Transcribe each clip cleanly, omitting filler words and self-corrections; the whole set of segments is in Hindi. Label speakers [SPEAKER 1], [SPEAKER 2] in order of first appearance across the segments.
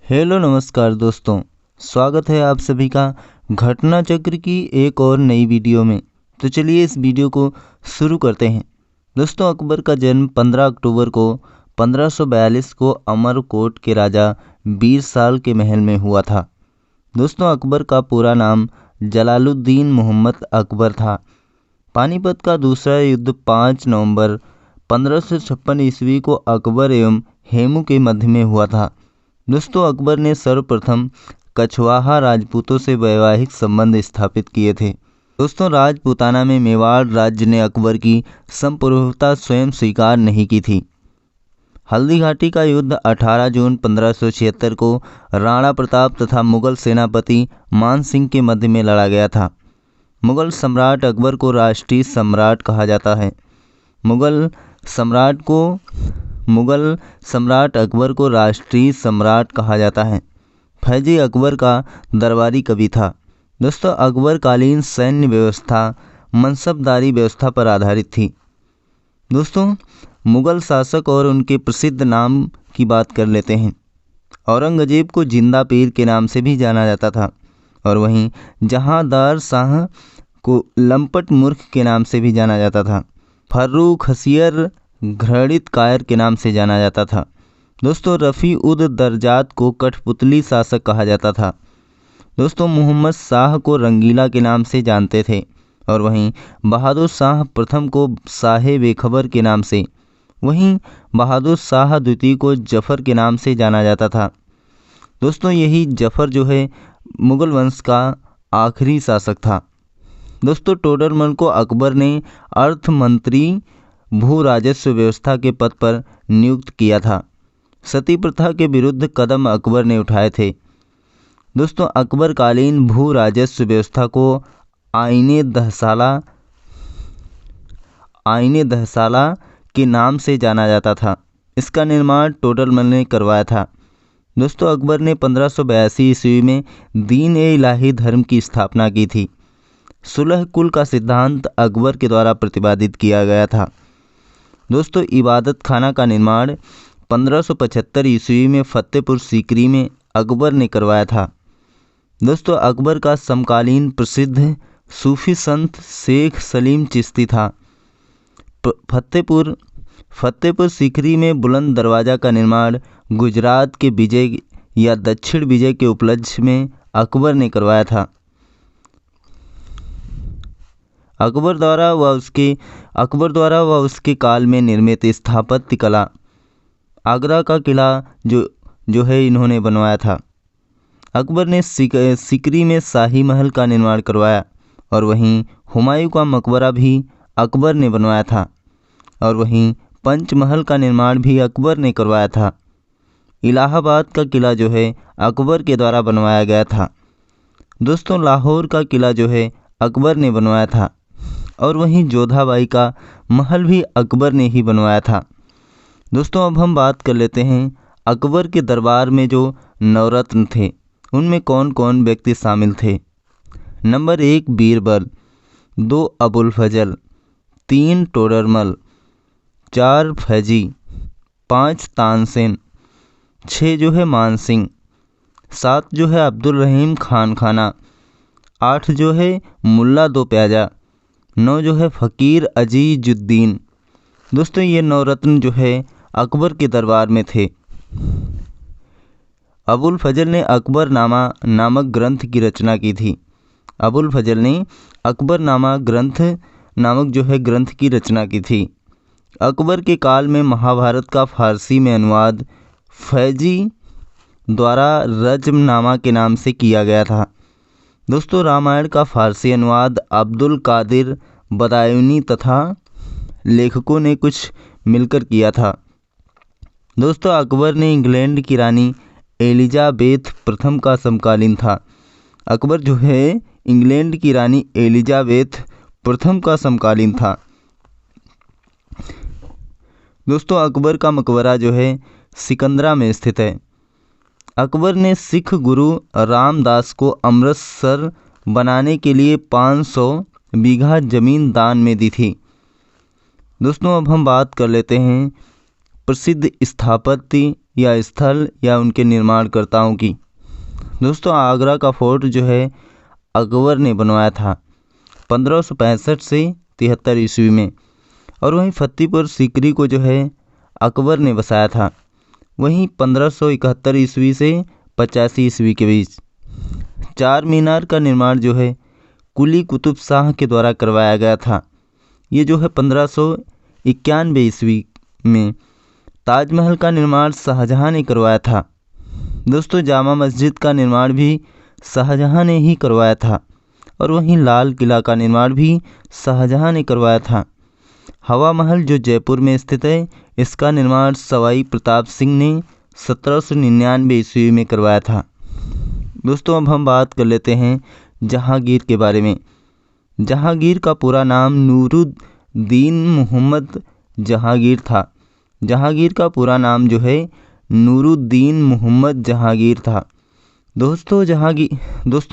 [SPEAKER 1] हेलो नमस्कार दोस्तों, स्वागत है आप सभी का घटना चक्र की एक और नई वीडियो में। तो चलिए इस वीडियो को शुरू करते हैं। दोस्तों, अकबर का जन्म 15 अक्टूबर को 1542 को अमरकोट के राजा बीरसाल के महल में हुआ था। दोस्तों, अकबर का पूरा नाम जलालुद्दीन मोहम्मद अकबर था। पानीपत का दूसरा युद्ध 5 नवंबर 1556 ईस्वी को अकबर एवं हेमू के मध्य में हुआ था। दोस्तों, अकबर ने सर्वप्रथम कछवाहा राजपूतों से वैवाहिक संबंध स्थापित किए थे। दोस्तों, राजपूताना में मेवाड़ राज्य ने अकबर की संप्रभुता स्वयं स्वीकार नहीं की थी। हल्दी घाटी का युद्ध 18 जून 1576 को राणा प्रताप तथा मुगल सेनापति मान सिंह के मध्य में लड़ा गया था। मुगल सम्राट अकबर को राष्ट्रीय सम्राट कहा जाता है। मुगल सम्राट अकबर को राष्ट्रीय सम्राट कहा जाता है। फैजी अकबर का दरबारी कवि था। दोस्तों, अकबरकालीन सैन्य व्यवस्था मनसबदारी व्यवस्था पर आधारित थी। दोस्तों, मुगल शासक और उनके प्रसिद्ध नाम की बात कर लेते हैं। औरंगजेब को जिंदा पीर के नाम से भी जाना जाता था और वहीं जहांदार शाह को लंपट मूर्ख के नाम से भी जाना जाता था। फर्रुख हसियर घृणित कायर के नाम से जाना जाता था। दोस्तों, रफ़ी उद दरजात को कठपुतली शासक कहा जाता था। दोस्तों, मोहम्मद शाह को रंगीला के नाम से जानते थे और वहीं बहादुर शाह प्रथम को शाहे बेखबर के नाम से, वहीं बहादुर शाह द्वितीय को जफ़र के नाम से जाना जाता था। दोस्तों, यही जफ़र जो है मुगल वंश का आखिरी शासक था। दोस्तों, टोडरमल को अकबर ने अर्थ मंत्री भू राजस्व व्यवस्था के पद पर नियुक्त किया था। सती प्रथा के विरुद्ध कदम अकबर ने उठाए थे। दोस्तों, अकबरकालीन भू राजस्व व्यवस्था को आईने दहसाला के नाम से जाना जाता था। इसका निर्माण टोडरमल ने करवाया था। दोस्तों, अकबर ने 1582 ईस्वी में दीन ए इलाही धर्म की स्थापना की थी। सुलह कुल का सिद्धांत अकबर के द्वारा प्रतिपादित किया गया था। दोस्तों, इबादत खाना का निर्माण 1575 ईस्वी में फतेहपुर सीकरी में अकबर ने करवाया था। दोस्तों, अकबर का समकालीन प्रसिद्ध सूफी संत शेख सलीम चिश्ती था। फतेहपुर सीकरी में बुलंद दरवाज़ा का निर्माण गुजरात के विजय या दक्षिण विजय के उपलक्ष्य में अकबर ने करवाया था। अकबर द्वारा व उसके काल में निर्मित स्थापत्य कला, आगरा का किला जो है इन्होंने बनवाया था। अकबर ने सीकरी में शाही महल का निर्माण करवाया और वहीं हुमायूं का मकबरा भी अकबर ने बनवाया था और वहीं पंचमहल का निर्माण भी अकबर ने करवाया था। इलाहाबाद का किला जो है अकबर के द्वारा बनवाया गया था। दोस्तों, लाहौर का किला जो है अकबर ने बनवाया था और वहीं जोधाबाई का महल भी अकबर ने ही बनवाया था। दोस्तों, अब हम बात कर लेते हैं अकबर के दरबार में जो नवरत्न थे उनमें कौन कौन व्यक्ति शामिल थे। नंबर 1 बीरबल, 2 अबुल फजल, 3 टोडरमल, 4 फैजी, 5 तानसेन, 6 जो है मानसिंह, 7 जो है अब्दुल रहीम खान खाना, 8 जो है मुल्ला दो प्याजा, 9 जो है फ़कीर अजीजुद्दीन। दोस्तों, ये नवरत्न जो है अकबर के दरबार में थे। अबुल फजल ने अकबरनामा नामक ग्रंथ की रचना की थी। अबुल फजल ने अकबरनामा नामक जो है ग्रंथ की रचना की थी। अकबर के काल में महाभारत का फारसी में अनुवाद फैजी द्वारा रज्मनामा के नाम से किया गया था। दोस्तों, रामायण का फारसी अनुवाद अब्दुल कादिर बदायूनी तथा लेखकों ने कुछ मिलकर किया था। दोस्तों, अकबर ने इंग्लैंड की रानी एलिजाबेथ प्रथम का समकालीन था। अकबर जो है इंग्लैंड की रानी एलिजाबेथ प्रथम का समकालीन था। दोस्तों, अकबर का मकबरा जो है सिकंदरा में स्थित है। अकबर ने सिख गुरु रामदास को अमृतसर बनाने के लिए 500 बीघा जमीन दान में दी थी। दोस्तों, अब हम बात कर लेते हैं प्रसिद्ध स्थापत्य या स्थल या उनके निर्माणकर्ताओं की। दोस्तों आगरा का फोर्ट जो है अकबर ने बनवाया था 1565 से 73 ईस्वी में, और वहीं फतेहपुर सीकरी को जो है अकबर ने बसाया था, वहीं 1571 ईस्वी से 85 ईस्वी के बीच। चार मीनार का निर्माण जो है कुली कुतुब शाह के द्वारा करवाया गया था, ये जो है 1591 ईस्वी में। ताजमहल का निर्माण शाहजहां ने करवाया था। दोस्तों जामा मस्जिद का निर्माण भी शाहजहां ने ही करवाया था, और वहीं लाल किला का निर्माण भी शाहजहां ने करवाया था। हवा महल जो जयपुर में स्थित है, इसका निर्माण सवाई प्रताप सिंह ने 1799 ईस्वी में करवाया था। दोस्तों अब हम बात कर लेते हैं जहांगीर के बारे में। जहांगीर का पूरा नाम नूरुद्दीन मोहम्मद जहांगीर था। जहांगीर का पूरा नाम जो है नूरुद्दीन मोहम्मद जहांगीर था। दोस्तों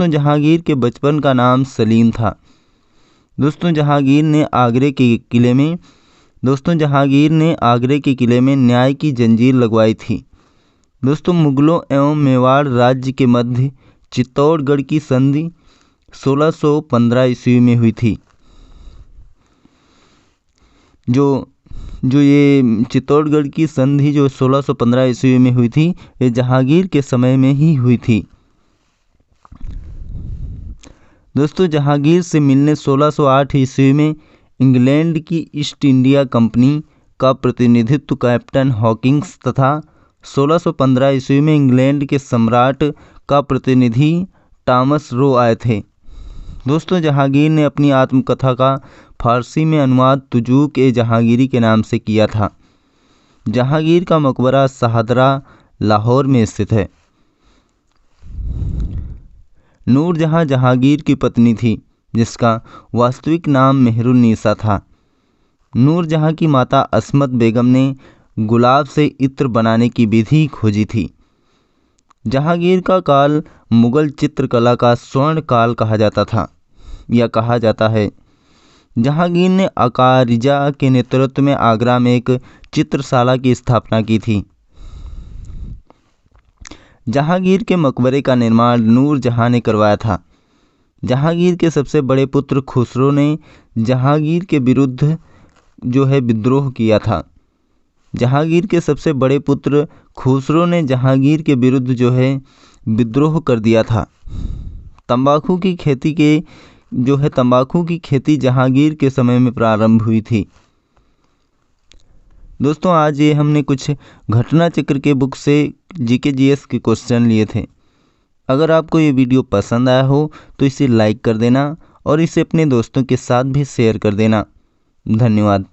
[SPEAKER 1] जहांगीर के बचपन का नाम सलीम था। दोस्तों जहांगीर ने आगरे के किले में न्याय की जंजीर लगवाई थी। दोस्तों मुगलों एवं मेवाड़ राज्य के मध्य चित्तौड़गढ़ की संधि 1615 ईस्वी में हुई थी। जो ये चित्तौड़गढ़ की संधि जो 1615 ईस्वी में हुई थी, ये जहांगीर के समय में ही हुई थी। दोस्तों जहांगीर से मिलने 1608 ईस्वी में इंग्लैंड की ईस्ट इंडिया कंपनी का प्रतिनिधित्व कैप्टन हॉकिंस तथा 1615 ईस्वी में इंग्लैंड के सम्राट का प्रतिनिधि टॉमस रो आए थे। दोस्तों जहांगीर ने अपनी आत्मकथा का फारसी में अनुवाद तुजूक ए जहांगीरी के नाम से किया था। जहांगीर का मकबरा शाहदरा लाहौर में स्थित है। नूरजहां जहांगीर की पत्नी थी, जिसका वास्तविक नाम मेहरुन्निसा था। नूरजहां की माता अस्मत बेगम ने गुलाब से इत्र बनाने की विधि खोजी थी। जहांगीर का काल मुगल चित्रकला का स्वर्ण काल कहा जाता है। जहांगीर ने अकारिजा के नेतृत्व में आगरा में एक चित्रशाला की स्थापना की थी। जहांगीर के मकबरे का निर्माण नूरजहां ने करवाया था। जहांगीर के सबसे बड़े पुत्र खुसरो ने जहांगीर के विरुद्ध जो है विद्रोह किया था। जहांगीर के सबसे बड़े पुत्र खुसरो ने जहांगीर के विरुद्ध जो है विद्रोह कर दिया था। तंबाकू की खेती जहांगीर के समय में प्रारंभ हुई थी। दोस्तों आज ये हमने कुछ घटना चक्र के बुक से जीके जीएस के क्वेश्चन लिए थे। अगर आपको ये वीडियो पसंद आया हो तो इसे लाइक कर देना और इसे अपने दोस्तों के साथ भी शेयर कर देना। धन्यवाद।